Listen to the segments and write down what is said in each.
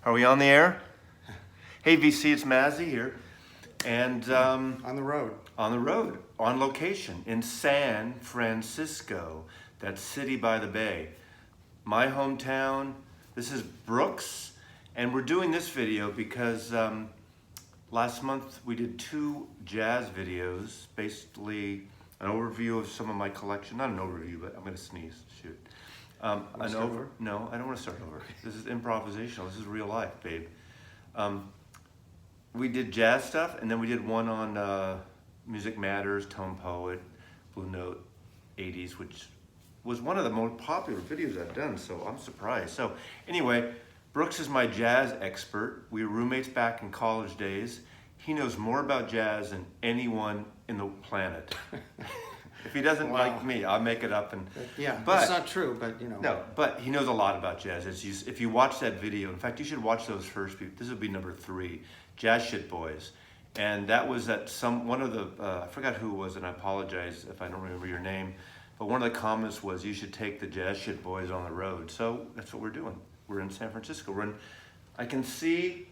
Are we on the air? Hey VC, it's Mazzy here. And on the road. On location in San Francisco, that city by the bay. My hometown. This is Brooks, and we're doing this video because last month we did 2 jazz videos, basically an overview of some of my collection. Not an overview, but I'm gonna sneeze, shoot. No, I don't want to start over. This is improvisational. This is real life, babe. We did jazz stuff, and then we did one on Music Matters, Tone Poet, Blue Note, 80s, which was one of the most popular videos I've done, so I'm surprised. So anyway, Brooks is my jazz expert. We were roommates back in college days. He knows more about jazz than anyone in the planet. If he doesn't like me, I'll make it up. Yeah, that's not true, but you know. No, but he knows a lot about jazz. If you watch that video, in fact, you should watch those first. This will be number 3, Jazz Shit Boys. And that was at one of the, I forgot who it was, and I apologize if I don't remember your name, but one of the comments was you should take the Jazz Shit Boys on the road. So that's what we're doing. We're in San Francisco. I can see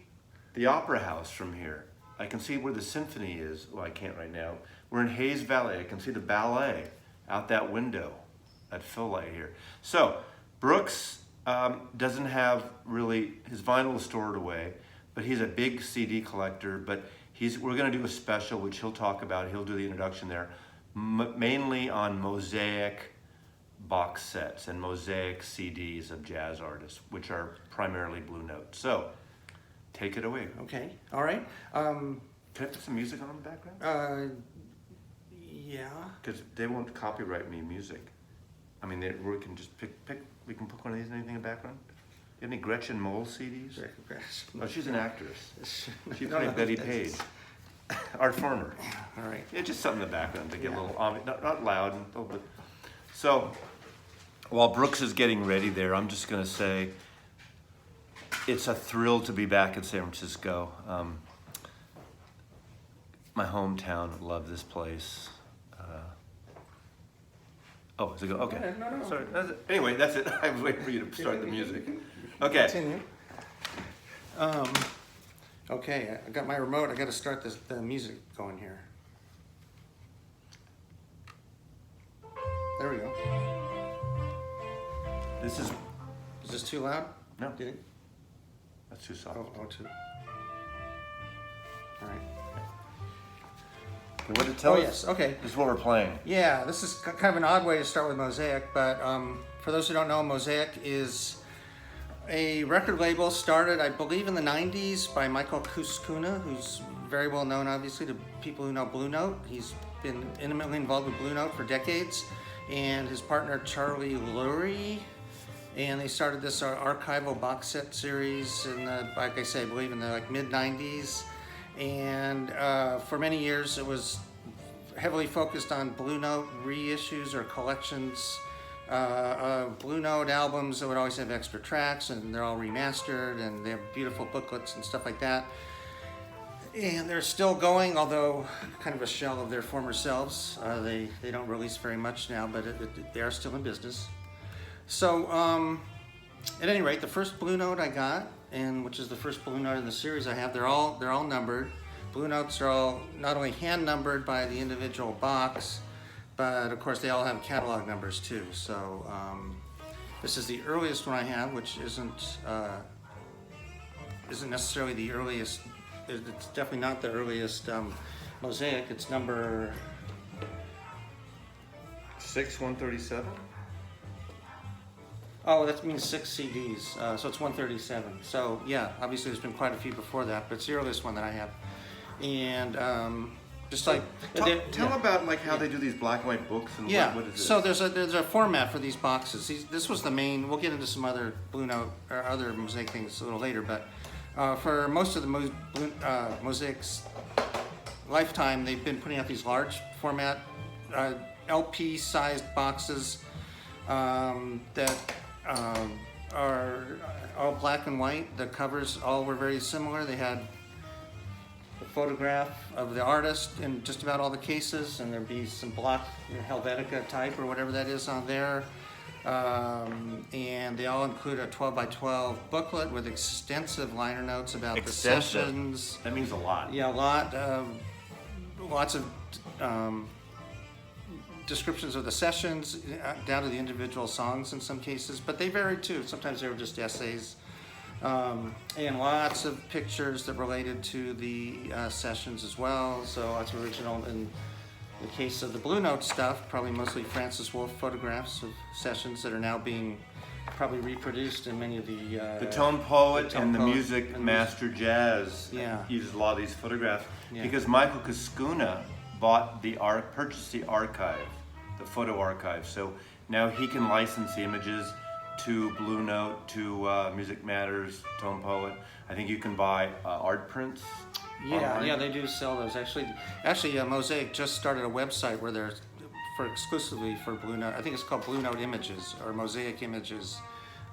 the Opera House from here. I can see where the symphony is. Well, I can't right now. We're in Hayes Valley. I can see the ballet out that window at Phil Light here. So Brooks doesn't have really, his vinyl is stored away, but he's a big CD collector. But we're going to do a special, which he'll talk about. He'll do the introduction there, mainly on Mosaic box sets and Mosaic CDs of jazz artists, which are primarily Blue Note. So take it away. Okay. All right. Can I put some music on in the background? Yeah. Because they won't copyright me music. I mean, we can just pick. We can put one of these. Anything in the background? You have any Gretchen Mol CDs? Oh, she's an actress. She played Betty Page. Art Farmer. All right. Yeah, just something in the background to get a little, not loud, a little bit. So, while Brooks is getting ready there, I'm just going to say it's a thrill to be back in San Francisco. My hometown, love this place. Oh, is it go? Okay. No. Sorry. Anyway, that's it. I was waiting for you to start the music. Okay. Continue. Okay, I got my remote. I got to start the music going here. There we go. Is this too loud? No. Do you think? That's too soft. Oh, too. All right. What did it tell us? Yes, okay. This is what we're playing. Yeah, this is kind of an odd way to start with Mosaic, but for those who don't know, Mosaic is a record label started, I believe, in the 90s by Michael Kuskuna, who's very well known, obviously, to people who know Blue Note. He's been intimately involved with Blue Note for decades, and his partner, Charlie Lurie, and they started this archival box set series in the, like I say, I believe in the mid-90s. And for many years it was heavily focused on Blue Note reissues or collections. Blue Note albums that would always have extra tracks, and they're all remastered, and they have beautiful booklets and stuff like that. And they're still going, although kind of a shell of their former selves. They don't release very much now, but they are still in business. So at any rate, the first Blue Note I got, and which is the first Blue Note in the series I have, they're all numbered. Blue Notes are all not only hand numbered by the individual box, but of course they all have catalog numbers too. So this is the earliest one I have, which isn't necessarily the earliest. It's definitely not the earliest Mosaic. It's number 137. Oh, that means 6 CDs, so it's 137. So yeah, obviously there's been quite a few before that, but it's the earliest one that I have. And just like tell about how they do these black and white books and what is it? So there's a format for these boxes. This was the main. We'll get into some other Blue Note or other Mosaic things a little later, but for most of the Mosaic's lifetime, they've been putting out these large format LP-sized boxes that are all black and white. The covers all were very similar. They had the photograph of the artist in just about all the cases, and there'd be some block Helvetica type or whatever that is on there. And they all include a 12 by 12 booklet with extensive liner notes about the Extensive. sessions. That means a lot. Yeah, lots of descriptions of the sessions, down to the individual songs in some cases, but they vary too. Sometimes they were just essays. And lots of pictures that related to the sessions as well. So lots of original. In the case of the Blue Note stuff, probably mostly Francis Wolff photographs of sessions that are now being probably reproduced in many of The Tone Poet Tone and the Poet Music and Master Jazz Yeah. uses a lot of these photographs Yeah. because Michael Kuskuna purchased the archive, the photo archive. So now he can license the images to Blue Note, to Music Matters, Tone Poet. I think you can buy art prints. Online. Yeah, they do sell those. Actually, Mosaic just started a website where they're exclusively for Blue Note. I think it's called Blue Note Images or Mosaic Images,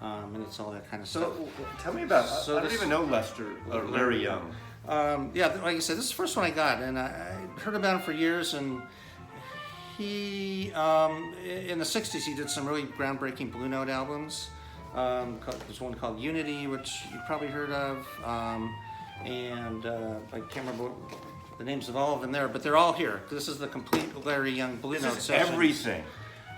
and it's all that kind of stuff. So tell me about. So I don't even know Lester or Larry Young. Yeah, like I said, this is the first one I got, and I heard about him for years. And he, in the '60s, he did some really groundbreaking Blue Note albums. There's one called Unity, which you probably heard of. And I can't remember the names of all of them there, but they're all here. This is the complete Larry Young Blue Note This is sessions. everything.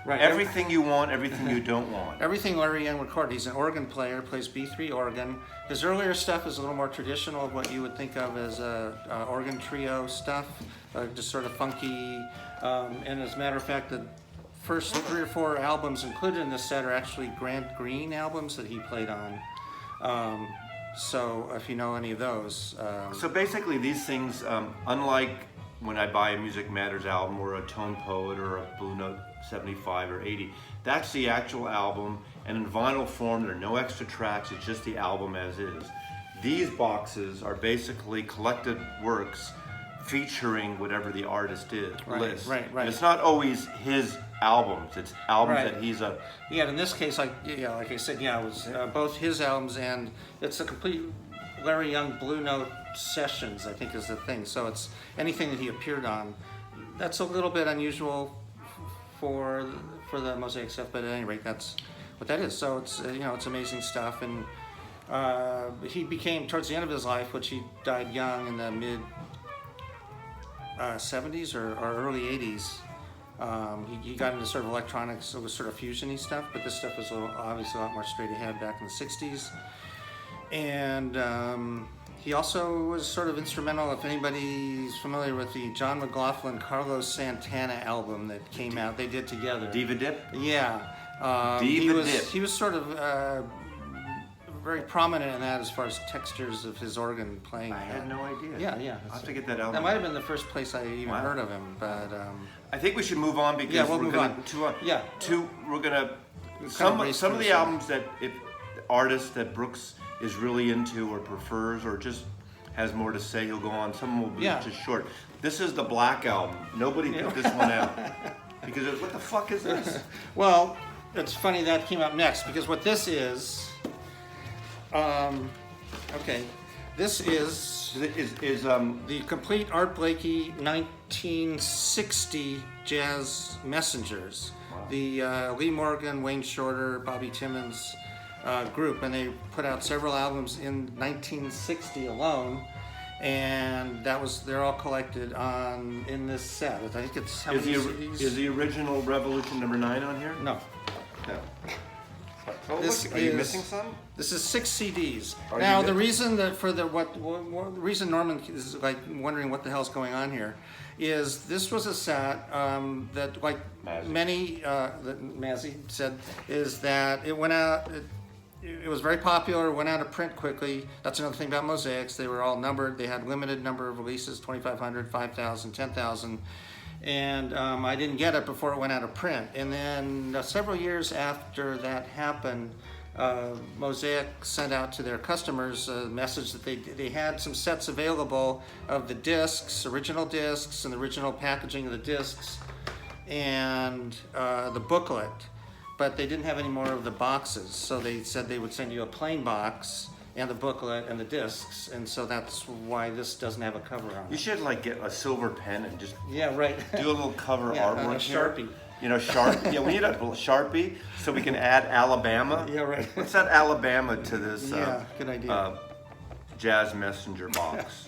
Right. Everything you want, everything you don't want. Everything Larry Young recorded. He's an organ player, plays B3 organ. His earlier stuff is a little more traditional, what you would think of as organ trio stuff, just sort of funky. And as a matter of fact, the first 3 or 4 albums included in this set are actually Grant Green albums that he played on. So if you know any of those. So basically, these things, unlike when I buy a Music Matters album or a Tone Poet or a Blue Note 75 or 80, that's the actual album, and in vinyl form, there are no extra tracks, it's just the album as is. These boxes are basically collected works featuring whatever the artist did. List. Right. And it's not always his albums, it's albums Right. that he's a... Yeah, in this case, like I said, it was both his albums, and it's a complete Larry Young Blue Note sessions, I think is the thing. So it's anything that he appeared on. That's a little bit unusual for the Mosaic stuff, but at any rate, that's what that is. So it's it's amazing stuff, and he became, towards the end of his life, which he died young in the mid 70s or early 80s. He got into sort of electronics, so it was sort of fusion-y stuff, but this stuff was obviously a lot more straight ahead back in the 60s. And he also was sort of instrumental, if anybody's familiar with the John McLaughlin, Carlos Santana album that came out, they did together. Diva Dip? Yeah. Diva Dip. He was sort of very prominent in that as far as textures of his organ playing. I had no idea. Yeah. I'll have to get that album. That might have been the first place I even Wow. heard of him, but... I think we should move on because Yeah, we'll we're move gonna on. we're gonna Kind of race some of through the some. albums that artists that Brooks is really into or prefers or just has more to say, he'll go on. Some will be Yeah. just short. This is the Black Album. Nobody put this one out because what the fuck is this? Well, it's funny that came up next because what this is, this is the complete Art Blakey 1960 Jazz Messengers. Wow. The Lee Morgan, Wayne Shorter, Bobby Timmons group, and they put out several albums in 1960 alone. And they're all collected in this set. I think it's how many CDs? Is the original Revolution number 9 on here? No. No. Oh, This look, are you is- missing some? This is 6 CDs. Are Now, you the good? reason that the reason Norman is like wondering what the hell's going on here is this was a set that, like Mazzy. many that Mazzy said, is that it went out. It was very popular. Went out of print quickly. That's another thing about Mosaics. They were all numbered. They had limited number of releases: 2,500, 5,000, 10,000. And I didn't get it before it went out of print. And then several years after that happened, Mosaic sent out to their customers a message that they had some sets available of the discs, original discs, and the original packaging of the discs, and the booklet. But they didn't have any more of the boxes. So they said they would send you a plain box and the booklet and the discs, and so that's why this doesn't have a cover on You it. should like get a silver pen and just Yeah, right. do a little cover Yeah, artwork a here. Sharpie. You know, yeah, we need a Sharpie so we can add Alabama. Yeah, right. Let's add Alabama to this Yeah, good idea. Jazz Messenger box.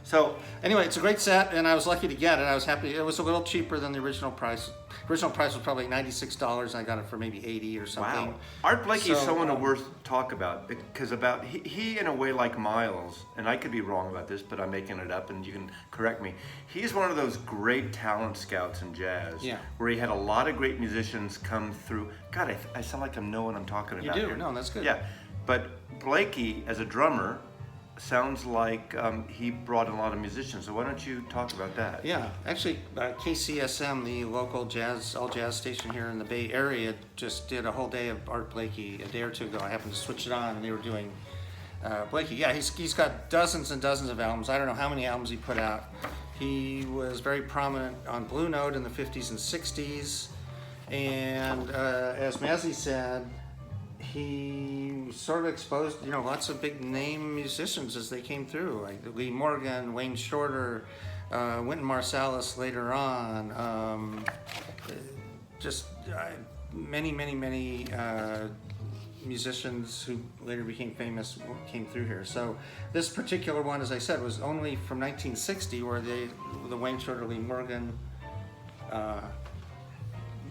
So Anyway, it's a great set, and I was lucky to get it. I was happy. It was a little cheaper than the original price. Original price was probably $96, and I got it for maybe $80 or something. wow, Art Blakey is So, someone worth talk about because he in a way like Miles, and I could be wrong about this, but I'm making it up, and you can correct me. He's one of those great talent scouts in jazz, Yeah. where he had a lot of great musicians come through. God, I sound like I know what I'm talking about. You do. Here. No, that's good. Yeah, but Blakey as a drummer sounds like he brought in a lot of musicians. So why don't you talk about that? Yeah, actually, KCSM, the local all jazz station here in the Bay Area, just did a whole day of Art Blakey a day or two ago. I happened to switch it on, and they were doing Blakey. Yeah, he's got dozens and dozens of albums. I don't know how many albums he put out. He was very prominent on Blue Note in the 50s and 60s, and as Mazzy said, he sort of exposed, lots of big name musicians as they came through, like Lee Morgan, Wayne Shorter, Wynton Marsalis later on, many musicians who later became famous came through here. So this particular one, as I said, was only from 1960, where the Wayne Shorter, Lee Morgan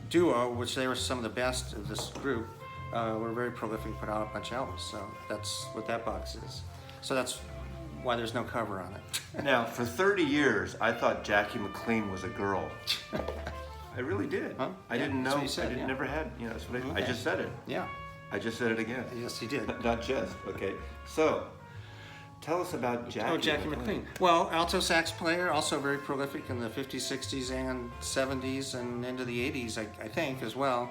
duo, which they were some of the best of this group, were very prolific, put out a bunch of albums. So that's what that box is. So that's why there's no cover on it. Now, for 30 years, I thought Jackie McLean was a girl. I really did. Huh? I Yeah, didn't that's know. what you said, I yeah. never had. That's what I Okay. just said it. Yeah. I just said it again. Yes, you did. Not just. Okay. So, tell us about Jackie. Jackie McLean. Well, alto sax player, also very prolific in the 50s, 60s, and 70s, and into the 80s, I think, as well.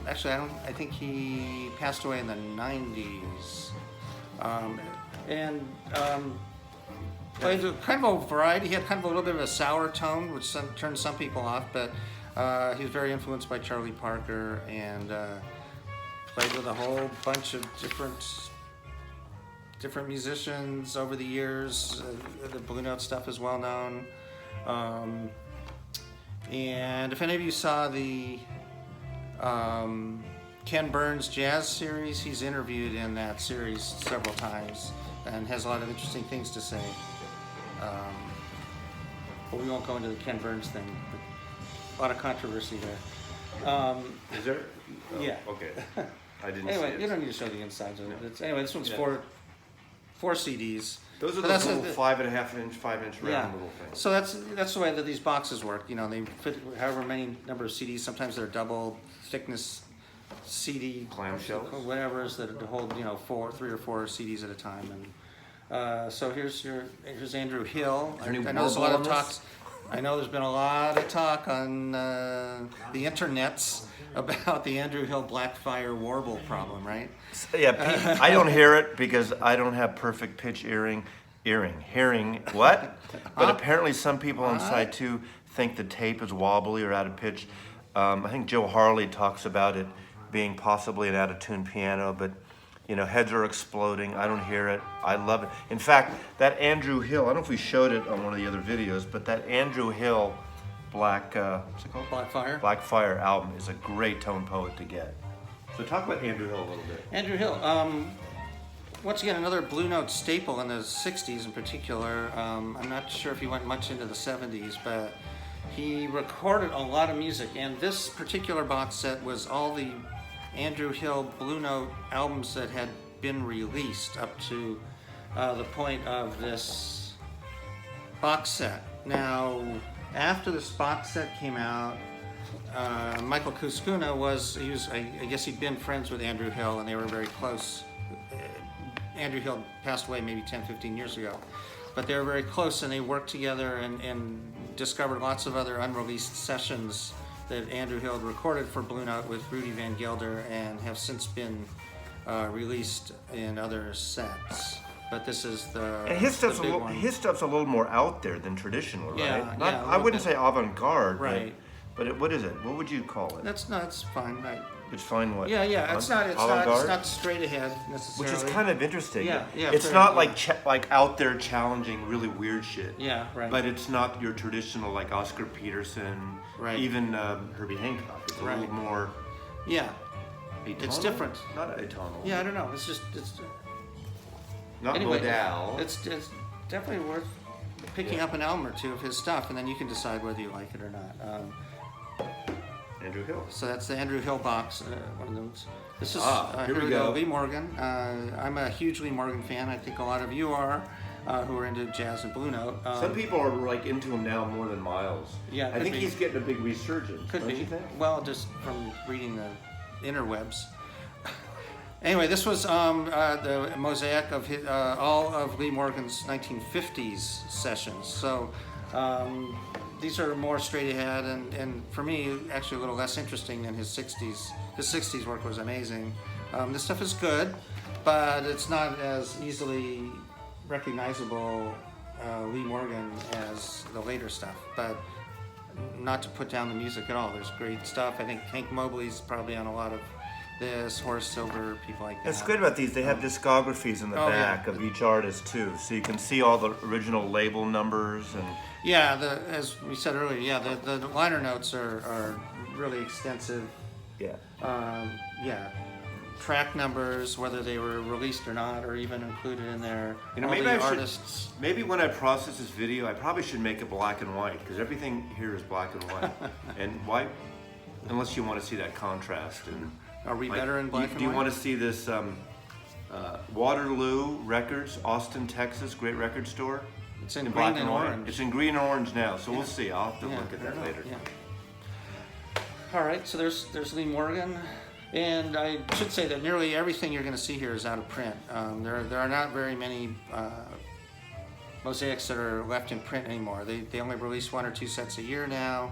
Actually, I think he passed away in the 90s. Played kind of a variety. He had kind of a little bit of a sour tone, which turned some people off, but he was very influenced by Charlie Parker, and played with a whole bunch of different musicians over the years. The Blue Note stuff is well known. And if any of you saw the Ken Burns Jazz series, he's interviewed in that series several times and has a lot of interesting things to say. But we won't go into the Ken Burns thing. But a lot of controversy there. Is there? Oh, Yeah. Okay. I didn't see Anyway, it. you don't need to show the insides of it. No. Anyway, this one's Yeah. four CDs. Those are But those that's little 5.5 inch round Yeah. little things. So that's the way that these boxes work. They fit however many number of CDs. Sometimes they're double thickness CD Clamshells? whatever is that hold 3 or 4 CDs at a time. And so here's Andrew Hill. Is there any I know there's a lot of warble on talks. I know there's been a lot of talk on the internets about the Andrew Hill Blackfire warble problem, right? Yeah, I don't hear it because I don't have perfect pitch hearing. What? But apparently some people on side 2 think the tape is wobbly or out of pitch. I think Joe Harley talks about it being possibly an out of tune piano, but heads are exploding. I don't hear it. I love it. In fact, that Andrew Hill, I don't know if we showed it on one of the other videos, but that Andrew Hill what's it called? Blackfire album is a great tone poet to get. So talk about Andrew Hill a little bit. Andrew Hill, once again, another Blue Note staple in the 60s in particular. I'm not sure if he went much into the 70s, but he recorded a lot of music, and this particular box set was all the Andrew Hill Blue Note albums that had been released up to the point of this box set. Now, after this box set came out, Michael Kuskuna I guess he'd been friends with Andrew Hill, and they were very close. Andrew Hill passed away maybe 10, 15 years ago. But they were very close, and they worked together and discovered lots of other unreleased sessions that Andrew Hill recorded for Blue Note with Rudy Van Gelder and have since been released in other sets. But this is And his stuff's a little more out there than traditional, right? Yeah, I wouldn't say avant-garde, right? But what is it? What would you call it? That's fine. It's fine. What? Yeah. It's not straight ahead necessarily. Which is kind of interesting. Yeah. It's not like out there challenging really weird shit. Yeah, right. But it's not your traditional like Oscar Peterson, right. Even Herbie Hancock. It's a little more. Yeah. Atonal? It's different. Not atonal. Yeah, I don't know. It's not anyway, modal. It's definitely worth picking up an album or two of his stuff, and then you can decide whether you like it or not. Andrew Hill. So that's the Andrew Hill box, one of those. This is here we go. Lee Morgan. I'm a huge Lee Morgan fan. I think a lot of you are, who are into jazz and Blue Note. Some people are like into him now more than Miles. Yeah, I think he's getting a big resurgence. Could don't be. You think? Well, just from reading the interwebs. Anyway, this was the mosaic of all of Lee Morgan's 1950s sessions. So these are more straight ahead, and for me, actually a little less interesting than his 60s. His 60s work was amazing. This stuff is good, but it's not as easily recognizable Lee Morgan as the later stuff. But not to put down the music at all. There's great stuff. I think Hank Mobley's probably on a lot of this, Horace Silver, people like that. That's good about these. They have discographies in the back of each artist too, so you can see all the original label numbers and. Yeah, as we said earlier, the liner notes are really extensive. Yeah. Track numbers, whether they were released or not, or even included in there. Maybe when I process this video, I probably should make it black and white because everything here is black and white. And why? Unless you want to see that contrast and. Are we better in black and white? Do you want to see this Waterloo Records, Austin, Texas, great record store? It's in green and orange. It's in green and orange now, so we'll see. I'll have to look at that later. Yeah. All right, so there's Lee Morgan, and I should say that nearly everything you're going to see here is out of print. There are not very many mosaics that are left in print anymore. They only release 1 or 2 sets a year now.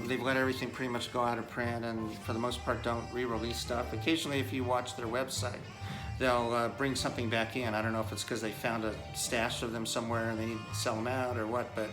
They've let everything pretty much go out of print, and for the most part don't re-release stuff. Occasionally, if you watch their website, they'll bring something back in. I don't know if it's because they found a stash of them somewhere and they need to sell them out or what, but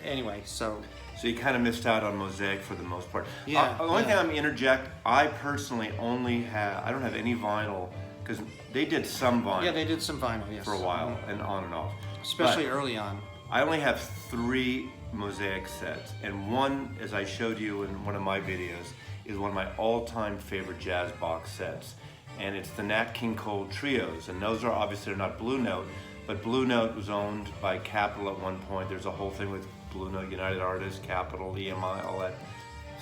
anyway, so you kind of missed out on Mosaic for the most part. Yeah. The only thing I'm going to interject, I personally I don't have any vinyl, because they did some vinyl. Yeah, they did some vinyl, yes. For a while, and on and off. Especially early on. I only have 3 Mosaic sets, and one, as I showed you in one of my videos, is one of my all-time favorite jazz box sets, and it's the Nat King Cole trios, and those are obviously not Blue Note, but Blue Note was owned by Capitol at one point. There's a whole thing with Blue Note, United Artists, Capitol, EMI, all that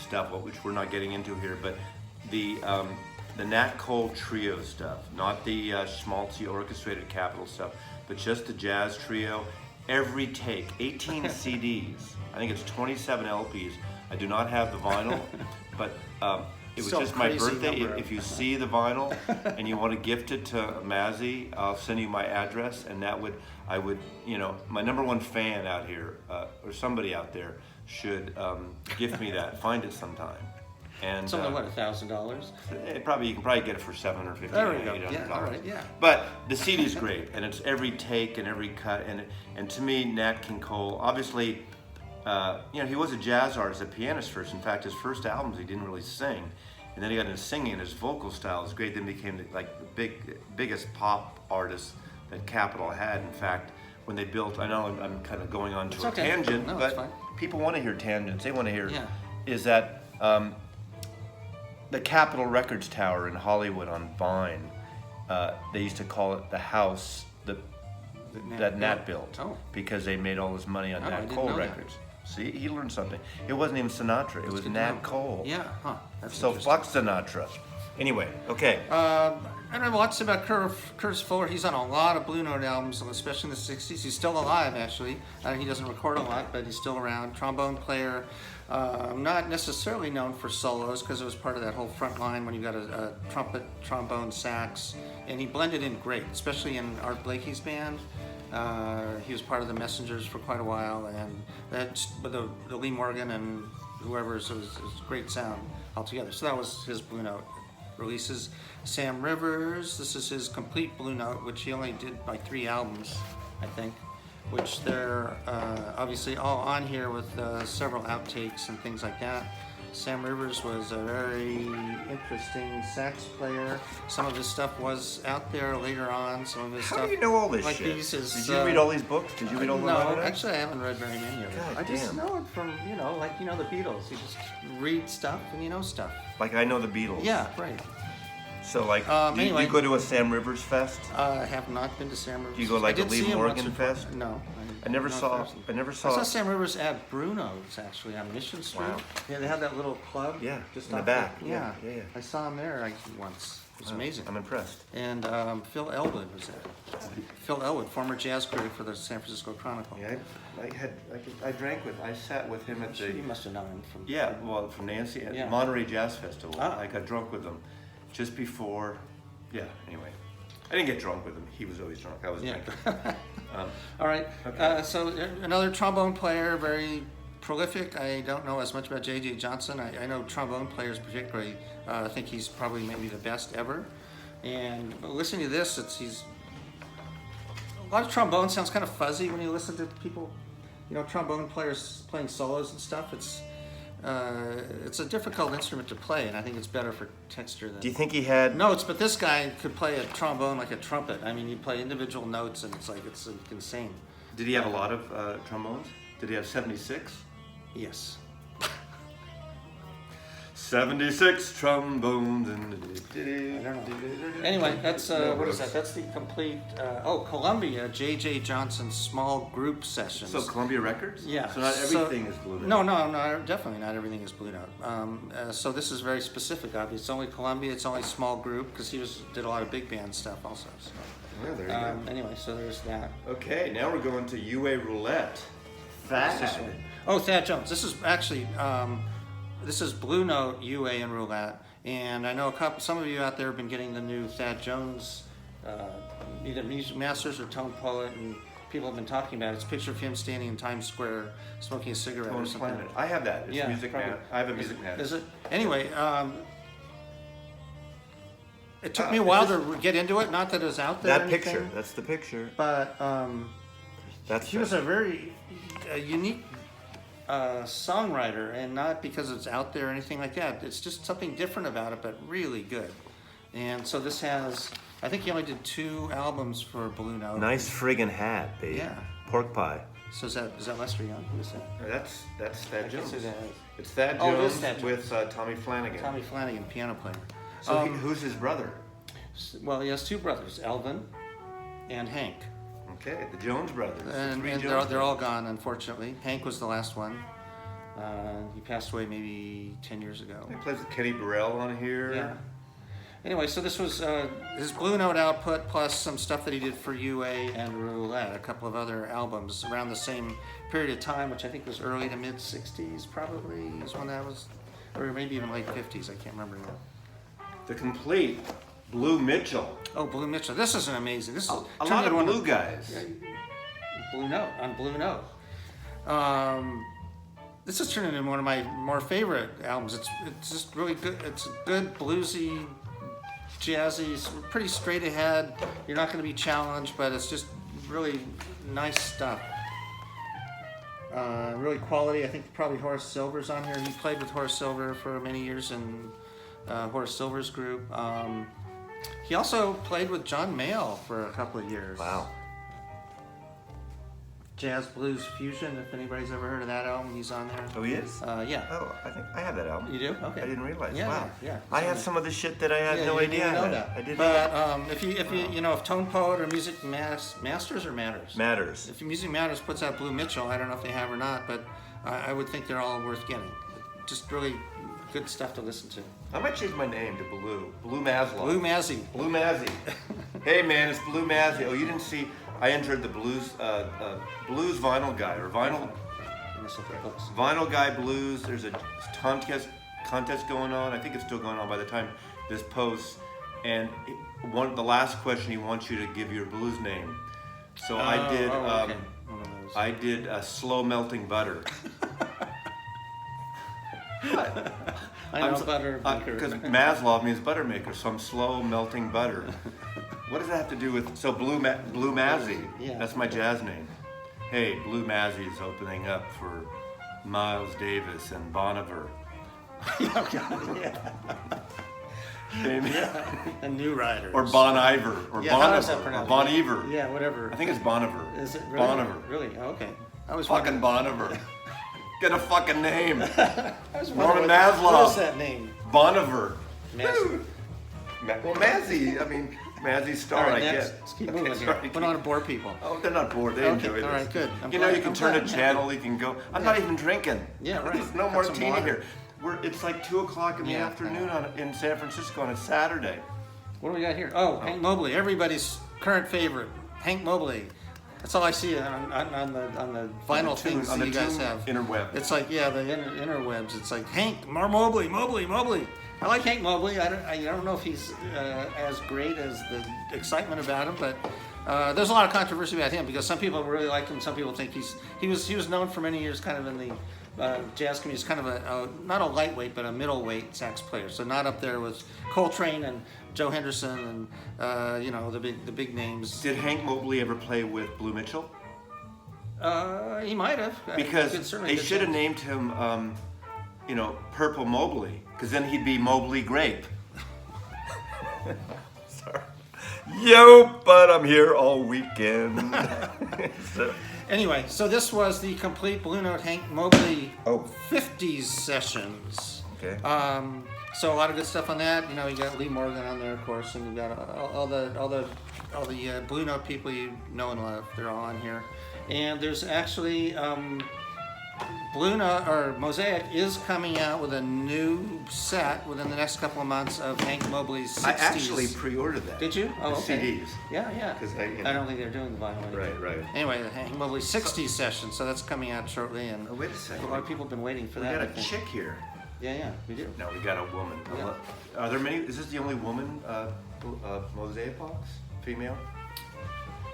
stuff, which we're not getting into here, but the Nat Cole trio stuff, not the schmaltzy orchestrated Capitol stuff, but just the jazz trio. Every take, 18 CDs, I think it's 27 LPs. I do not have the vinyl, but it was just my birthday. If you see the vinyl and you want to gift it to Mazzy, I'll send you my address, and I would, my number 1 fan out here, or somebody out there should gift me that. Find it sometime. And it's only $1,000? You can probably get it for $750. There we go. Yeah, all right, yeah. But the CD's great, and it's every take and every cut, and to me, Nat King Cole, obviously, he was a jazz artist, a pianist first. In fact, his first albums he didn't really sing, and then he got into singing. His vocal style is great. Then became the biggest pop artist that Capitol had. In fact, when they built, I know I'm kind of going on to a tangent, but people want to hear tangents. They want to hear is that. The Capitol Records Tower in Hollywood on Vine, they used to call it the house that Nat built because they made all this money on Nat Cole records. See, he learned something. It wasn't even Sinatra. It was Nat Cole. Yeah, huh. That's so fuck Sinatra. Anyway, okay. I don't know lots about Curtis Fuller. He's on a lot of Blue Note albums, especially in the 60s. He's still alive, actually. He doesn't record a lot, but he's still around. Trombone player. Not necessarily known for solos because it was part of that whole front line when you got a trumpet, trombone, sax, and he blended in great, especially in Art Blakey's band. He was part of the Messengers for quite a while, and that's with the Lee Morgan and whoever's, it was great sound altogether. So that was his Blue Note releases. Sam Rivers, this is his complete Blue Note, which he only did 3 albums, I think, which they're obviously all on here with several outtakes and things like that. Sam Rivers was a very interesting sax player. Some of his stuff was out there later on. Some of his How stuff. do you know all this like shit? These is, Did you read all these books? Did you read all the No, almanacs? actually, I haven't read very many of them. God I just damn. know it from like the Beatles. You just read stuff and you know stuff. Like I know the Beatles. Yeah, right. So like, do anyway. you go to a Sam Rivers fest? I have not been to Sam Rivers. Do you go like I a did Lee see him Morgan once before. fest? No. I never not saw. personally. I never I saw saw. Sam Rivers at Bruno's actually on Mission Street. Wow. Yeah, they had that little club. Yeah, just in the off back. Yeah. Yeah. I saw him there once. It was amazing. I'm impressed. And Phil Elwood was there. Phil Elwood, former jazz critic for the San Francisco Chronicle. Yeah, I sat with him at You must have known him from. Yeah, well, from Nancy at Yeah. Monterey Jazz Festival. Ah. I got drunk with him just before. Yeah. Anyway, I didn't get drunk with him. He was always drunk. I was Yeah. drinking. All right. Okay. So another trombone player, very prolific. I don't know as much about J.J. Johnson. I know trombone players particularly. I think he's probably maybe the best ever. And listening to this, he's a lot of trombone sounds kind of fuzzy when you listen to people. Trombone players playing solos and stuff. It's a difficult instrument to play, and I think it's better for texture than. Do you think he had? Notes, but this guy could play a trombone like a trumpet. I mean, you play individual notes, and it's insane. Did he have a lot of trombones? Did he have 76? Yes. 76 trombones. I don't know. Anyway, that's what is that? That's the complete. Columbia J.J. Johnson small group sessions. So Columbia Records? Yeah. So not everything is Blue Note. No, definitely not everything is Blue Note. So this is very specific. Obviously, it's only Columbia. It's only small group because he did a lot of big band stuff also. So. Well, there you go. Anyway, so there's that. Okay, now we're going to UA Roulette. Thad. Oh, Thad Jones. This is actually this is Blue Note, UA, and Roulette. And I know some of you out there have been getting the new Thad Jones, either Music Masters or Tone Poet, and people have been talking about it. It's a picture of him standing in Times Square smoking a cigarette or something. Planet. I have that. It's Yeah, Music probably. Man. I have a Music Man. Is it? Anyway, it took me a while to get into it. Not that it was out there. That or picture. anything, That's the picture. but That's he was a very unique songwriter, and not because it's out there or anything like that. It's just something different about it, but really good. And so this has, I think he only did 2 albums for Blue Note. nice friggin' hat, baby. Yeah. Pork pie. So is that Lester Young? Who is that? That's Thad Jones. Who that is. It's Thad Oh, it Jones, is Thad Jones. with Tommy Flanagan. Tommy Flanagan, piano player. So who's his brother? Well, he has 2 brothers, Elvin and Hank. Okay, the Jones brothers. The And, three and Jones they're all brothers. gone, unfortunately. Hank was the last one. He passed away maybe 10 years ago. He plays with Kenny Burrell on here. Yeah. Anyway, so this was his Blue Note output plus some stuff that he did for UA and Roulette, a couple of other albums around the same period of time, which I think was early to mid 60s probably is when that was, or maybe even late 50s, I can't remember now. The complete Blue Mitchell. Oh, Blue Mitchell. This is an amazing. This is A lot of blue guys. Blue Note on Blue Note. This has turned into one of my more favorite albums. It's just really good. It's good bluesy, jazzy, pretty straight ahead. You're not going to be challenged, but it's just really nice stuff. Really quality. I think probably Horace Silver's on here. He played with Horace Silver for many years in Horace Silver's group. He also played with John Mayall for a couple of years. Wow. Jazz Blues Fusion, if anybody's ever heard of that album, he's on there. Oh, he is? Yeah. Oh, I think I have that album. You do? Okay. I didn't realize. Yeah, Wow. yeah. I have some of the shit that I had no you idea. didn't I know had. that. I didn't. But if if Tone Poet or Music Masters or Matters? Matters. If Music Matters puts out Blue Mitchell, I don't know if they have or not, but I would think they're all worth getting. Just really good stuff to listen to. I might change my name to Blue. Blue Maslow. Blue Mazzy. Blue Mazzy. Hey man, it's Blue Mazzy. Oh, you didn't see? I entered the blues vinyl guy or vinyl guy blues. There's a contest going on. I think it's still going on by the time this posts. And the last question, he wants you to give your blues name. So I did. Okay. I did slow melting butter. I know butter maker. Because Maslow means butter maker, so I'm slow melting butter. What does that have to do with Blue Mazzy? Yeah. That's my jazz name. Hey, Blue Mazzy is opening up for Miles Davis and Boniver. Oh, God, yeah. Maybe. A New Riders. Or Bon Iver. Or Yeah, how is that Bon Iver. Or pronounced? Bon Iver. Yeah, whatever. I think it's Bon Iver. Is it really? Bon Iver. Really? Oh, okay. I was Fucking Bon Iver. Get a fucking name. I was Norman wondering Maslow. what is that name? Bon Iver. Mazzy. Well, Mazzy. I mean, Mazzy Star, All right, I next. get. Let's keep moving here. Sorry, We don't want to bore people. Oh, they're not bored. They Okay, enjoy this. all right, good. I'm You know, glad- you can I'm turn glad a I'm channel. You can go. I'm not even drinking. Yeah, right. There's no Got some martini water. here. It's like 2 o'clock in the Yeah, afternoon in San Francisco on a Saturday. What do we got here? Oh, Hank Mobley, everybody's current favorite. Hank Mobley. That's all I see on the vinyl things on that the you guys tune have. interweb. It's like, yeah, the interwebs. It's like Hank Mobley. I like Hank Mobley. I don't know if he's as great as the excitement about him, but there's a lot of controversy about him because some people really like him. Some people think he was known for many years kind of in the jazz community. He's kind of a not a lightweight but a middleweight sax player. So not up there with Coltrane and Joe Henderson and the big names. Did Hank Mobley ever play with Blue Mitchell? He might have Because Could certainly they good should have chance. named him, Purple Mobley, because then he'd be Mobley Grape. Sorry. Yo, but I'm here all weekend. So- Anyway, so this was the complete Blue Note Hank Mobley Oh. 50s sessions. Okay. So a lot of good stuff on that. You know, you got Lee Morgan on there, of course, and you got all the Blue Note people you know and love. They're all on here. And there's actually Blue Note or Mosaic is coming out with a new set within the next couple of months of Hank Mobley's 60s. I actually pre-ordered that. Did you? Oh, The okay. CDs. Yeah. 'Cause I don't think they're doing the vinyl anymore. Right. Anyway, the Hank Mobley 60s session, so that's coming out shortly, and Oh, wait a second. a lot of people have been waiting for We that. got I a think. chick here. Yeah, we do. No, we got a woman. Yeah. Are there many? Is this the only woman Mosaic box? Female?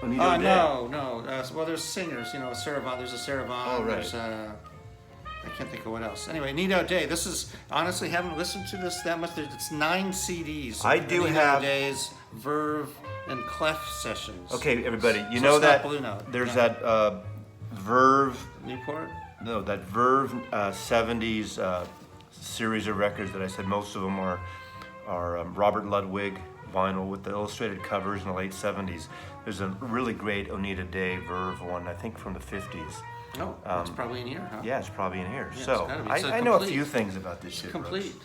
Anita O'Day. No. Well, there's singers, Sarah Vaughan. There's a Sarah Vaughan. Oh, right. There's I can't think of what else. Anyway, Anita O'Day. This is honestly haven't listened to this that much. It's 9 CDs. I of do Anita have- O'Day's Verve and Clef sessions. Okay, everybody, you So know it's not that Blue Note. there's Yeah. that Verve, Newport. no, that Verve 70s series of records that I said most of them are Robert Ludwig vinyl with the illustrated covers in the late 70s. There's a really great Oneida Day Verve one, I think from the 50s. Oh, it's probably in here, huh? Yeah, it's probably in here. Yeah, So it's gotta be. I, So I know a complete. few things about this shit. Complete. Roach.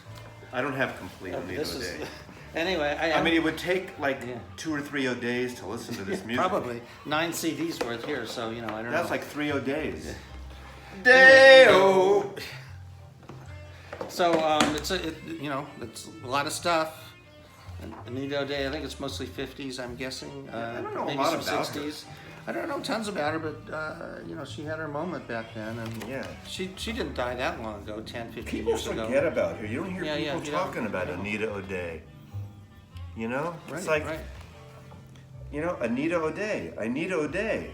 I don't have complete Oneida This is. Day. Anyway, I mean, it would take like Yeah. 2 or 3 O'Days to listen to this music. probably 9 CDs worth here, so I don't know. That's like 3 O'Days. Day-o! So it's a lot of stuff. And Anita O'Day, I think it's mostly 50s, I'm guessing. I don't know a maybe lot some about her. 60s. I don't know tons about her, but she had her moment back then, and Yeah. she didn't die that long ago, 10, 15 People years ago. forget about her. You don't hear Yeah, people you don't. talking about Yeah. Anita O'Day. You know? Right, It's like, right. Anita O'Day. Anita O'Day.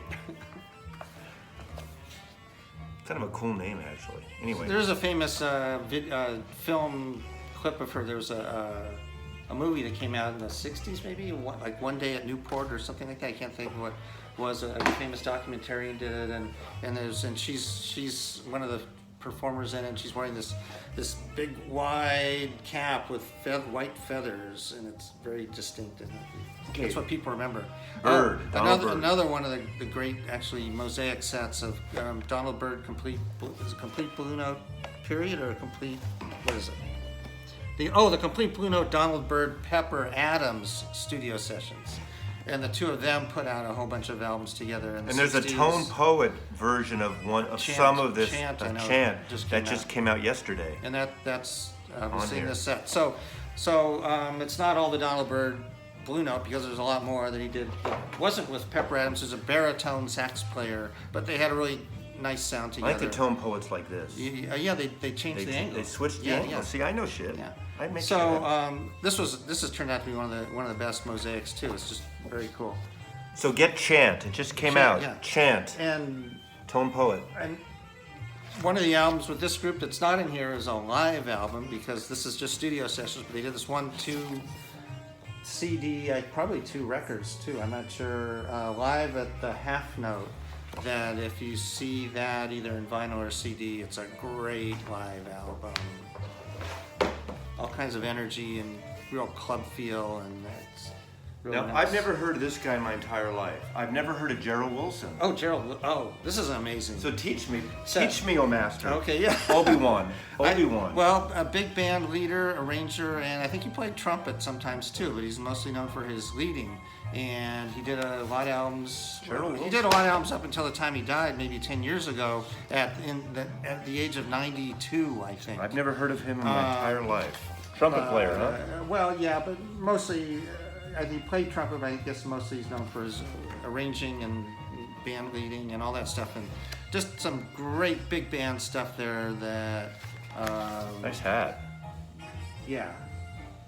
Kind of a cool name, actually. Anyway. There's a famous film clip of her. There was a movie that came out in the 60s, maybe, like One Day at Newport or something like that. I can't think of what was. A famous documentarian did it, and she's one of the performers in it, and she's wearing this big wide cap with white feathers, and it's very distinct. And that's what people remember. Bird, Donald Byrd. Another one of the great, actually, Mosaic sets of Donald Byrd complete. Is it complete Blue Note period or a complete? What is it? The complete Blue Note Donald Byrd Pepper Adams studio sessions, and the two of them put out a whole bunch of albums together. In the And there's a 60s. Tone Poet version of some of this Chant, I know, chant just that came just out. came out yesterday. And that's obviously in here. this set. So it's not all the Donald Byrd Blue Note because there's a lot more that he did. It wasn't with Pepper Adams, who's a baritone sax player, but they had a really nice sound I together. like the Tone Poets like this. Yeah, they changed the angle. They switched the Yeah, angle. yeah. See, I know shit. Yeah. I make So shit happen. this has turned out to be one of the best mosaics too. It's just very cool. So get Chant. It just came Chant, out. yeah. Chant. And Tone Poet. one of the albums with this group that's not in here is a live album because this is just studio sessions. But they did this 1-2 CD, probably 2 records too. I'm not sure. Live at the Half Note. That if you see that either in vinyl or CD, it's a great live album. all kinds of energy and real club feel, and it's really Now, nice. I've never heard of this guy in my entire life. I've never heard of Gerald Wilson. Oh, Gerald. Oh, this is amazing. So teach me, So- O master. Okay, yeah. Obi-Wan. Obi-Wan. Well, a big band leader, arranger, and I think he played trumpet sometimes too, but he's mostly known for his leading. And he did a lot of albums. Gerald He Wilson. did a lot of albums up until the time he died, maybe 10 years ago, at the age of 92, I think. I've never heard of him in my entire life. Trumpet player, huh? Well, yeah, but mostly, he played trumpet, but I guess mostly he's known for his arranging and band leading and all that stuff, and just some great big band stuff there that. Nice hat. Yeah.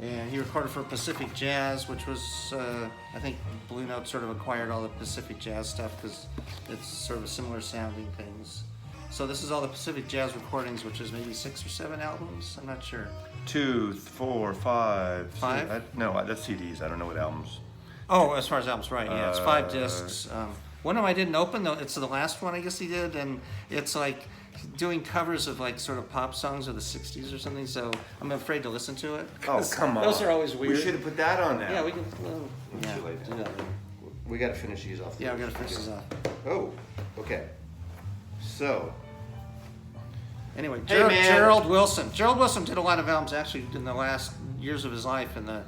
And he recorded for Pacific Jazz, which was, I think Blue Note sort of acquired all the Pacific Jazz stuff because it's sort of similar sounding things. So this is all the Pacific Jazz recordings, which is maybe 6 or 7 albums. I'm not sure. 2, 4, 5. 5? No, that's CDs. I don't know what albums. Oh, as far as albums, right? Yeah, it's 5 discs. One of them I didn't open though. It's the last one I guess he did, and it's like doing covers of like sort of pop songs of the '60s or something. So I'm afraid to listen to it. Oh, 'cause come on. Those are always weird. We should have put that on now. Yeah, we can. Yeah, too late do now. that. We got to finish these off. Yeah, we gotta finish this off. Oh, okay. So, Anyway, Hey, man. Gerald Wilson. Gerald Wilson did a lot of albums actually in the last years of his life in the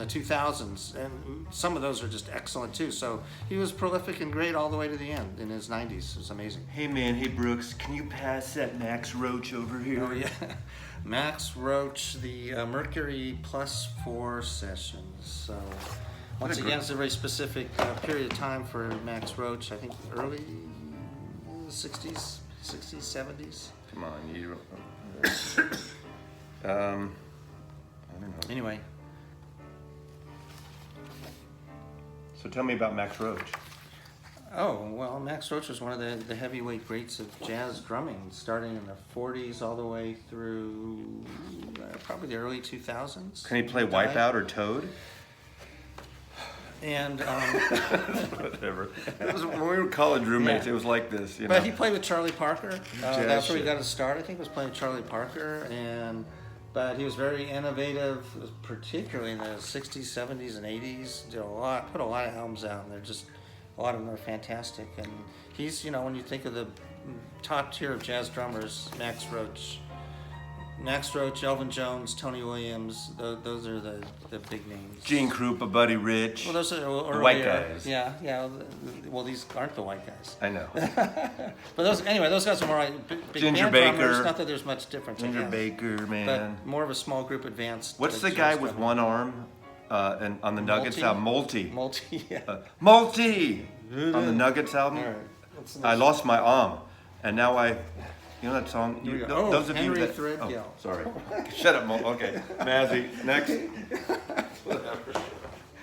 2000s, and some of those are just excellent too. So he was prolific and great all the way to the end in his 90s. It was amazing. hey man, hey Brooks, can you pass that Max Roach over here? Oh yeah, Max Roach, the Mercury +4 sessions. So once again, it's a very specific period of time for Max Roach. I think early 60s, 70s. Come on, you. I don't know. Anyway. So tell me about Max Roach. Oh, well, Max Roach was one of the heavyweight greats of jazz drumming, starting in the 40s all the way through probably the early 2000s. Can he play Died. Wipeout or Toad? And, Whatever. It was, when we were college roommates, Yeah. it was like this, you know. but he played with Charlie Parker. Jazz That's where he shit. got his start, I think, was playing with Charlie Parker. But he was very innovative, particularly in the 60s, 70s, and 80s. Put a lot of albums out, and they're just, a lot of them are fantastic. And he's, when you think of the top tier of jazz drummers, Max Roach, Elvin Jones, Tony Williams, those are the big names. Gene Krupa, Buddy Rich. Well, those are earlier. white guys. Yeah. Well, these aren't the white guys. I know. But those guys are more like big Ginger band drummers. Baker. Not that there's much difference. I Ginger guess. Baker, man. But more of a small group advanced. What's the jazz guy with drumming. one arm and on the Nuggets Multi? album? Multi. Multi, yeah. Multi! On the Nuggets album? All right. What's the I next? lost my arm. And now you know that song? Here we go. Th- Oh, those of Henry you that, Threadgill. Oh, sorry. Shut up, okay. Mazzy, next.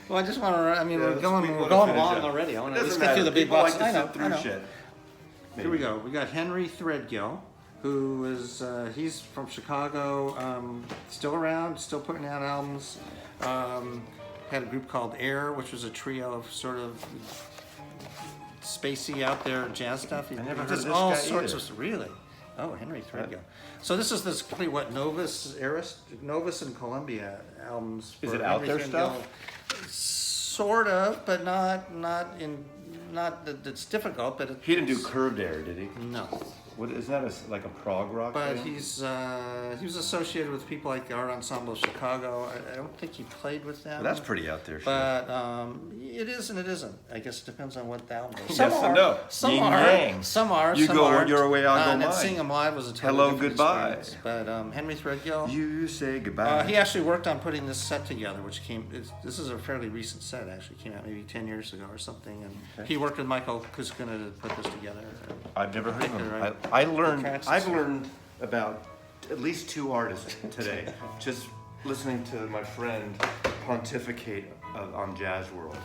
Well, I just want to. I mean, Yeah, we're we going wanna long finish up. already. I want to It let's doesn't get through the matter. big People blocks. like to I know. sit through shit. Here we go. We got Henry Threadgill, who is he's from Chicago, still around, still putting out albums. Had a group called Air, which was a trio of sort of spacey out there jazz stuff. He never heard does of this all guy sorts either. of really. Oh, Henry Threadgill. So this is this complete Novus and Columbia albums. Is for it out Henry there Threadgill. stuff? Sort of, but not that it's difficult. But He didn't do Curved Air, did he? no. What, isn't that like a prog rock But band? he was associated with people like the Art Ensemble of Chicago. I don't think he played with them. Well, that's pretty out there. Shit. But it is and it isn't. I guess it depends on what the album is. Yes and no. Some Yin are. yang. Some are. You some go aren't. your way, I'll go And then mine. seeing him live was a totally Hello, different goodbye. experience. But Henry Threadgill. You say goodbye. He actually worked on putting this set together, which this is a fairly recent set, actually. Came out maybe 10 years ago or something. And he worked with Michael Kuskuna to put this together. I've never heard of him. Right. I've learned about at least 2 artists today, just listening to my friend pontificate on Jazz World.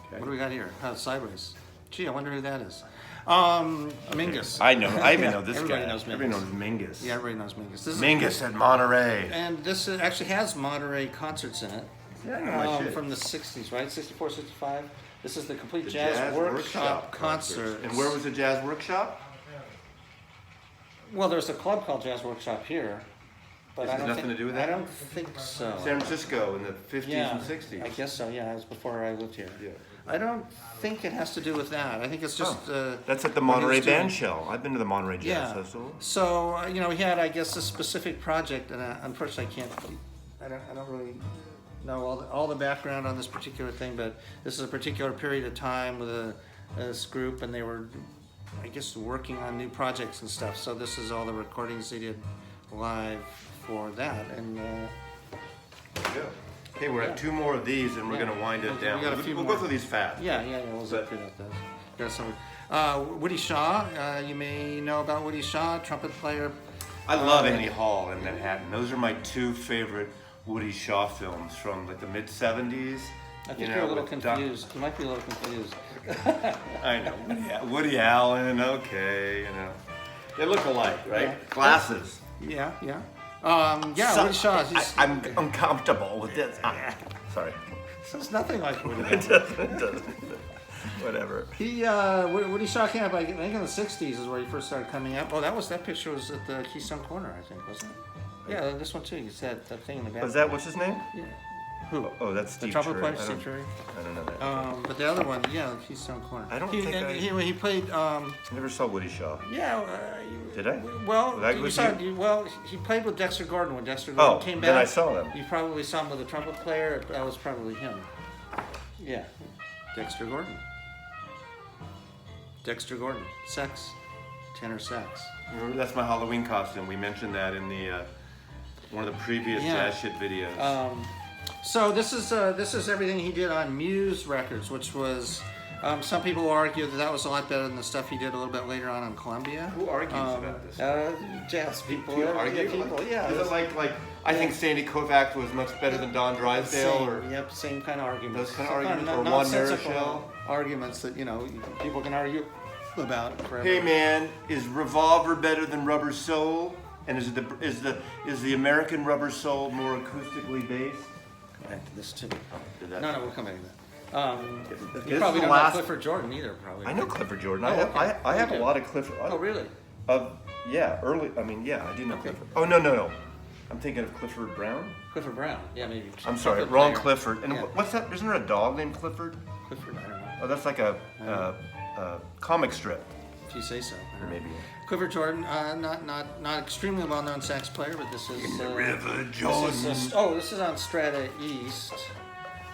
Okay. What do we got here? Sideways. Gee, I wonder who that is. Mingus. I know. I even know this Everybody guy. knows Everybody knows Mingus. Mingus. Yeah, everybody knows Mingus. This is, Mingus at Monterey. and this actually has Monterey concerts in it. Yeah, I know my shit. From the 60s, right? 64, 65. This is the complete The jazz workshop concert. And where was the Jazz Workshop? Well, there's a club called Jazz Workshop here. But This has nothing to do with that? I don't think so. San Francisco in the 50s Yeah, and 60s. I guess so. Yeah, it was before I lived here. Yeah. I don't think it has to do with that. I think it's just. That's at the what he Monterey was doing. Band Shell. I've been to the Monterey Jazz Yeah. Festival. So he had, I guess, a specific project, and unfortunately, I don't really know all the background on this particular thing, but this is a particular period of time with this group, and they were, I guess, working on new projects and stuff. So this is all the recordings they did live for that, and. Yeah. Okay, we're at 2 more of these, and we're Yeah. going to wind it down. We got a few we'll more. go through these fast. Yeah, we'll zip through that. Got some. Woody Shaw, you may know about Woody Shaw, trumpet player. I love Annie Hall in Manhattan. Those are my 2 favorite Woody Shaw films from like the mid 70s. I think you're a little confused. You might be a little confused. I know. Woody Allen, okay, They look alike, right? Yeah. Glasses. Yeah. Woody Shaw. I'm uncomfortable with this. Sorry. It's nothing like Woody. It doesn't. Whatever. Woody Shaw came up, I think, in the '60s is where he first started coming up. Oh, that picture was at the Keystone Corner, I think, wasn't it? Yeah, this one too. You said that thing in the back. Was that, what's his name? Yeah. Who? Oh, that's The Steve trumpet Cherry. player, Steve Cherry. I don't know that. But the other one, yeah, Keystone Corner. I don't he, think he played. I never saw Woody Shaw. Yeah. Did I? Well, Was I with you? well, he played with Dexter Gordon when Dexter Gordon came back. then I saw him. You probably saw him with a trumpet player. That was probably him. Yeah, Dexter Gordon. Dexter Gordon, sax, tenor sax. Remember, that's my Halloween costume. We mentioned that in the one of the previous Yeah. Jazz Shit videos. So this is everything he did on Muse Records, which was some people argue that was a lot better than the stuff he did a little bit later on Columbia. Who argues about this? Jazz people. You argue? People, yeah. Is it like I think Sandy Kovac was much better than Don Drysdale, Same kind of arguments. those kind of arguments, or Juan nonsensical Marichal? arguments that people can argue about forever. Hey man, is Revolver better than Rubber Soul? And is the American Rubber Soul more acoustically based? Come back to this too. Did that- No, we'll come back to that. This You is probably the don't last- know Clifford Jordan either, probably. I know Clifford Jordan. Oh, okay. I have You a do. lot of Clifford. Oh, really? Yeah, early. I mean, yeah, I do know Okay. Clifford. Oh no. I'm thinking of Clifford Brown. Clifford Brown. Yeah, maybe. I'm sorry, Trumpet wrong player. Clifford. And Yeah. what's that? Isn't there a dog named Clifford? Clifford, I don't know. Oh, that's like a comic strip. If you say so. I don't know. Maybe. Clifford Jordan, not extremely well-known sax player, but this is River this is on Strata East,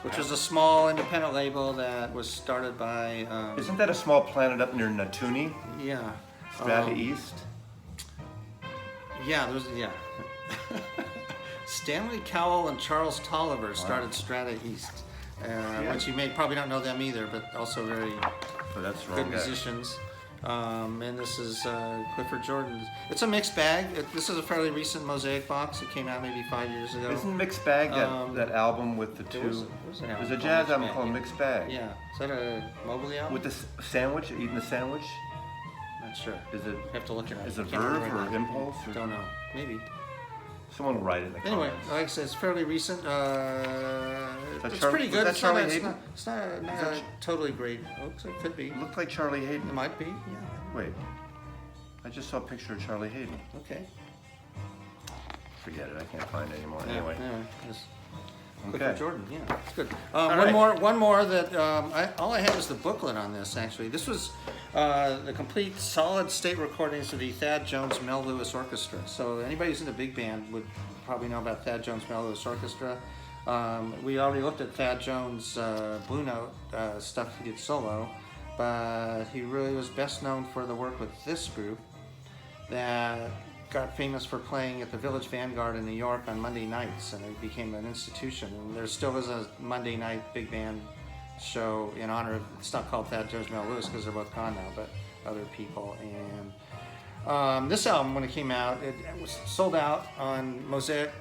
which was a small independent label that was started by Isn't that a small planet up near Natuni? yeah. Strata East? Yeah, Stanley Cowell and Charles Tolliver started Strata East, which you probably don't know them either, but also very Oh, that's good wrong. guy. musicians. And this is Clifford Jordan. It's a mixed bag. This is a fairly recent Mosaic box. It came out maybe 5 years ago. Isn't Mixed Bag that album with the There two? was an album There's a called jazz Mixed album Bag, called yeah. Mixed Bag. Yeah. Is that a Mobley album? With the sandwich, eating the sandwich. Not sure. Is it? I have to look it up. Is it Can't remember Verve right or now. Impulse? Or Don't know. Maybe. Someone will write it in the Anyway, comments. like I said, it's fairly recent. It's Charlie- pretty was good. that It's Charlie not, Hayden? it's not that a totally great. Oops, it could be. It looked like Charlie Hayden. It might be. Yeah. Wait, I just saw a picture of Charlie Hayden. Okay. Forget it, I can't find it anymore. Anyway, Yes. okay. Clifford Jordan, yeah, it's good. right. One more that all I have is the booklet on this. Actually, this was the complete solid state recordings of the Thad Jones Mel Lewis Orchestra. So anybody who's in a big band would probably know about Thad Jones Mel Lewis Orchestra. We already looked at Thad Jones' Blue Note stuff he did solo, but he really was best known for the work with this group that got famous for playing at the Village Vanguard in New York on Monday nights, and it became an institution. And there still is a Monday night big band show in honor of, it's not called Thad Jones Mel Lewis because they're both gone now, but other people. And this album, when it came out, it was sold out on Mosaic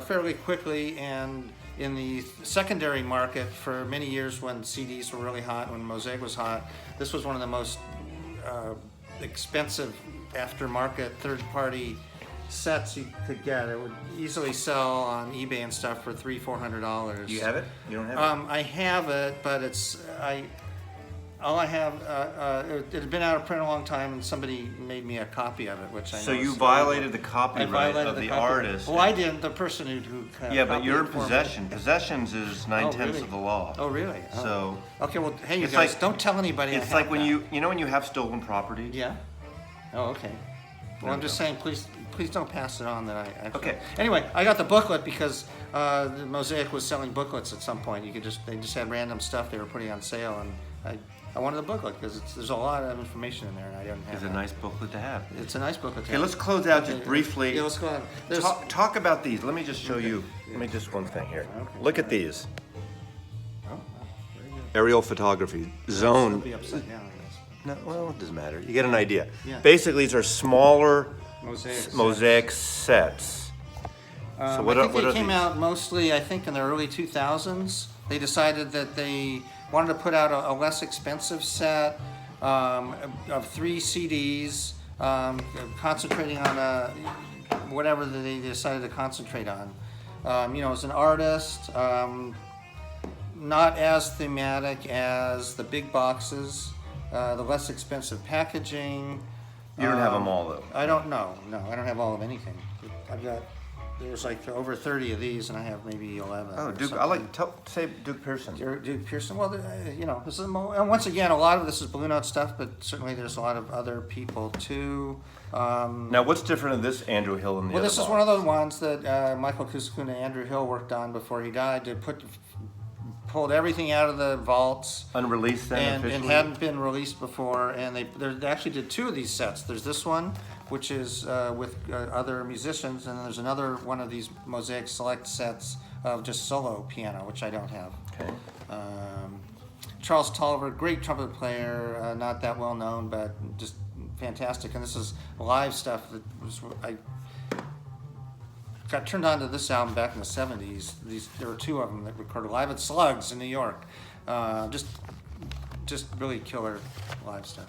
fairly quickly, and in the secondary market for many years when CDs were really hot, when Mosaic was hot, this was one of the most expensive aftermarket third-party sets you could get. It would easily sell on eBay and stuff for $300-400. Do you have it? You don't have it? I have it, but it's all I have, it had been out of print a long time, and somebody made me a copy of it, which I know. So you is violated the I copyright violated of the copyright. artist. Well, I didn't. The person who Yeah, but copied you're it in for me. possession. Possessions is 9/10 really? of the law. Oh, really? Oh. So Okay, well, hey, you it's guys, like- don't tell anybody. it's I like have when that. you know when you have stolen property. Yeah. Oh, okay. Well, I'm just saying, please don't pass it on that I actually. Okay. Anyway, I got the booklet because the Mosaic was selling booklets at some point. They just had random stuff they were putting on sale, and I wanted the booklet because there's a lot of information in there, and I didn't have. It's a that. nice booklet to have. It's a nice booklet. Okay, let's close out just briefly. Yeah, let's go on. There's, Talk about these. Let me just show you. Let me just one thing here. Okay. Look at these. oh, wow, very good. Aerial photography It'll zone. be upside down, I guess. No, well, it doesn't matter. You get an idea. Yeah. Basically, these are smaller Mosaic. mosaic sets. I what think are they came these? out mostly, I think, in the early 2000s. They decided that they wanted to put out a less expensive set of 3 CDs, concentrating on whatever that they decided to concentrate on. As an artist, not as thematic as the big boxes, the less expensive packaging. You don't have them all though. I don't know. No, I don't have all of anything. There's like over 30 of these, and I have maybe 11. Oh, or Duke. something. I like say Duke Pearson. Duke Pearson. Well, this is and once again, a lot of this is Blue Note stuff, but certainly there's a lot of other people too. Now, what's different in this Andrew Hill and the Well, other this is box? one of those ones that Michael Kuskun and Andrew Hill worked on before he died. To pulled everything out of the vaults. Unreleased then And officially? hadn't been released before, and they actually did 2 of these sets. There's this one, which is with other musicians, and then there's another one of these Mosaic Select sets of just solo piano, which I don't have. Okay. Charles Tolliver, great trumpet player, not that well known, but just fantastic. And this is live stuff that I got turned on to this album back in the 70s. There were 2 of them that recorded live at Slugs in New York. Just really killer live stuff.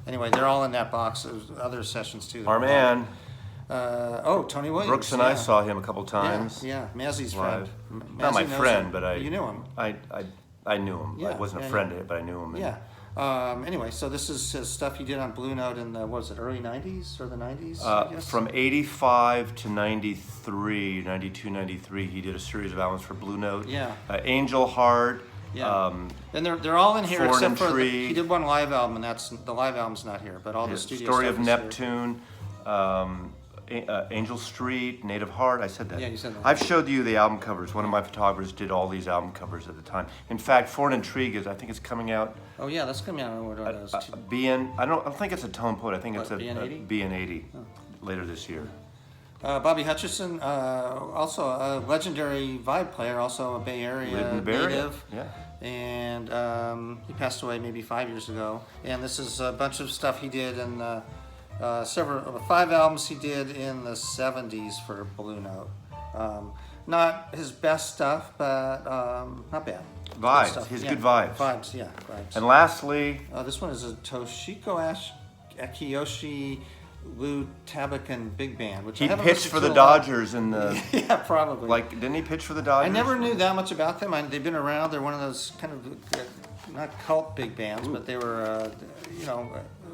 Anyway, they're all in that box. There's other sessions too. Our man, Tony Williams. Brooks and I saw him a couple times. Yeah, Mazzy's live. friend. Not my Mazzy knows friend, him. but You knew him. I knew him. I Yeah, wasn't a yeah, friend yeah. of it, but I knew him. And Yeah. Anyway, so this is his stuff he did on Blue Note in the, what was it, early 90s or the 90s? I guess? From 85 to 93, 92, 93, he did a series of albums for Blue Note. Yeah. Angel Heart. Yeah. And they're all in here Thorn except and for Tree. he did one live album, and the live album's not here, but all the studio Story stuff of is here. Neptune. Angel Street, Native Heart. I said that. Yeah, you said that. I've showed you the album covers. One of my photographers did all these album covers at the time. In fact, For an Intrigue is, I think it's coming out. Oh yeah, that's coming out. What are those? BN. I don't think it's a tone poet. I think What, it's a BN80? BN80 later this year. Bobby Hutchison, also a legendary vibe player, also a Bay Area Lived in Bay Area. native. Yeah. And he passed away maybe 5 years ago. And this is a bunch of stuff he did in 5 albums he did in the 70s for Blue Note. Not his best stuff, but not bad. Good Vibes. stuff. His Yeah. good vibes. Vibes, yeah, vibes. And lastly, This one is a Toshiko Akiyoshi Lou Tabakan Big Band, which he I haven't pitched listened for to the a lot. Dodgers in the Yeah, probably. didn't he pitch for the Dodgers? I never knew that much about them. They've been around. They're one of those kind of not cult big bands, but they were,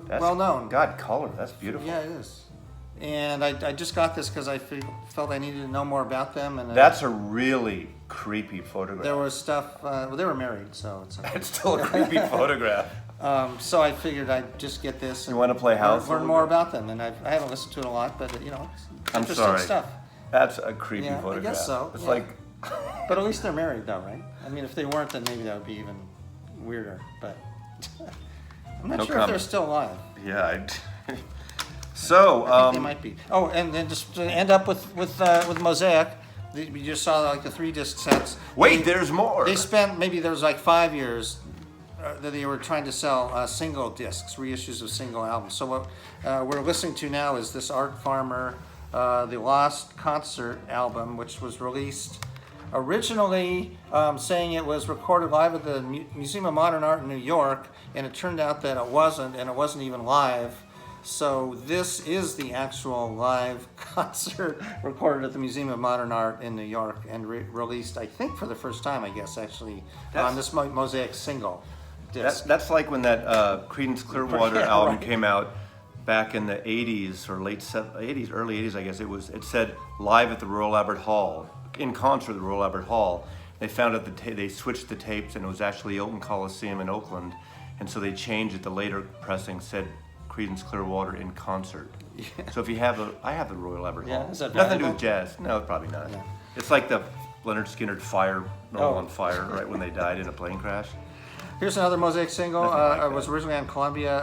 That's- well known. God, color. That's beautiful. Yeah, it is. And I just got this because I felt I needed to know more about them. And That's a really creepy photograph. there was stuff. Well, they were married, so it's. It's still a creepy photograph. So I figured I'd just get this. You wanna play house a Learn little more bit? about them, and I haven't listened to it a lot, but it's I'm interesting sorry. stuff. That's a creepy Yeah, I photograph. guess so, It's yeah. like But at least they're married, though, right? I mean, if they weren't, then maybe that would be even weirder. But I'm not No sure if they're comment. still alive. yeah. So I think they might be. Oh, and then just to end up with Mosaic, we just saw like the 3-disc sets. wait, there's more. They spent maybe there was like 5 years that they were trying to sell single discs, reissues of single albums. So what we're listening to now is this Art Farmer, the Lost Concert album, which was released originally saying it was recorded live at the Museum of Modern Art in New York, and it turned out that it wasn't, and it wasn't even live. So this is the actual live concert recorded at the Museum of Modern Art in New York and released, I think, for the first time, I guess, actually, on this Mosaic single. disc. That's like when that Creedence Clearwater Yeah, album right. came out back in the 80s or late 80s, early 80s, I guess. It said live at the Royal Albert Hall, in concert at the Royal Albert Hall. They found out they switched the tapes and it was actually Oakland Coliseum in Oakland. And so they changed it. The later pressing said Creedence Clearwater in concert. Yeah. So if you I have the Royal Albert Yeah, Hall. is that Nothing to do valuable? with jazz. No, probably not. Yeah. It's like the Leonard Skinner Roll Oh. on Fire, right when they died in a plane crash. Here's another Mosaic single. Nothing like It was that. originally on Columbia,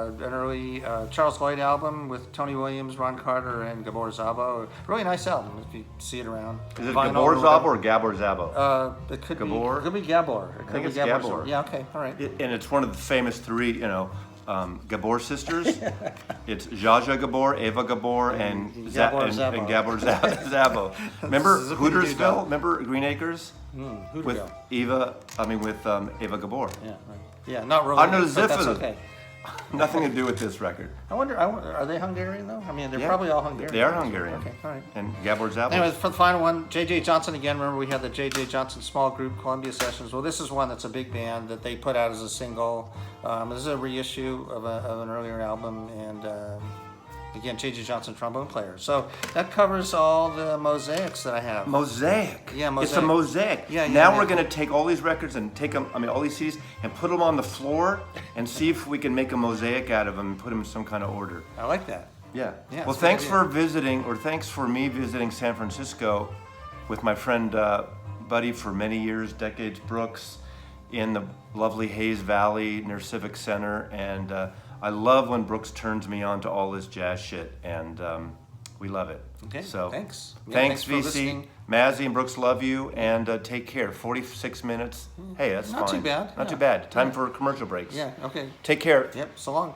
an early Charles Lloyd album with Tony Williams, Ron Carter, and Gabor Szabo. Really nice album if you see it around. Is it Vinyl Gabor or Szabo whatever. or Gabor Szabo? It could Gabor? be. It could be Gabor. It could think be it's Gabor. Gabor. Yeah. Okay. All right. And it's one of the famous three, Gabor sisters. It's Jaja Gabor, Eva Gabor, and Gabor Szabo. and Gabor Szabo. Remember Zippity Hootersville? doo-dah. Remember Green Acres? Hooterville. With Eva Gabor. Yeah. Right. Yeah. Not really. I know but that's Ziffel. okay. Nothing to do with this record. I wonder. Are they Hungarian though? I mean, they're Yeah. probably all Hungarian. They are Hungarian. Okay. All right. And Gabor Szabo. Anyways, for the final one, J.J. Johnson again. Remember, we had the J.J. Johnson small group Columbia Sessions. Well, this is one that's a big band that they put out as a single. This is a reissue of an earlier album, and again, J.J. Johnson trombone player. So that covers all the mosaics that I have. Mosaic. Yeah, It's a mosaic. Yeah, yeah, now yeah. we're going to take all these records and take them, all these CDs, and put them on the floor and see if we can make a mosaic out of them and put them in some kind of order. I like that. Yeah. Yeah, Well, it's a good thanks idea. for visiting, or thanks for me visiting San Francisco with my friend, buddy for many years, decades, Brooks, in the lovely Hayes Valley near Civic Center. And I love when Brooks turns me on to all this jazz shit, and we love it. Okay, So thanks. Yeah, thanks, thanks for VC. listening. Mazzy and Brooks love you, and take care. 46 minutes. Hey, that's Not fine. too bad, Not yeah. too bad. Time for commercial breaks. Yeah. Okay. Take care. Yep. So long.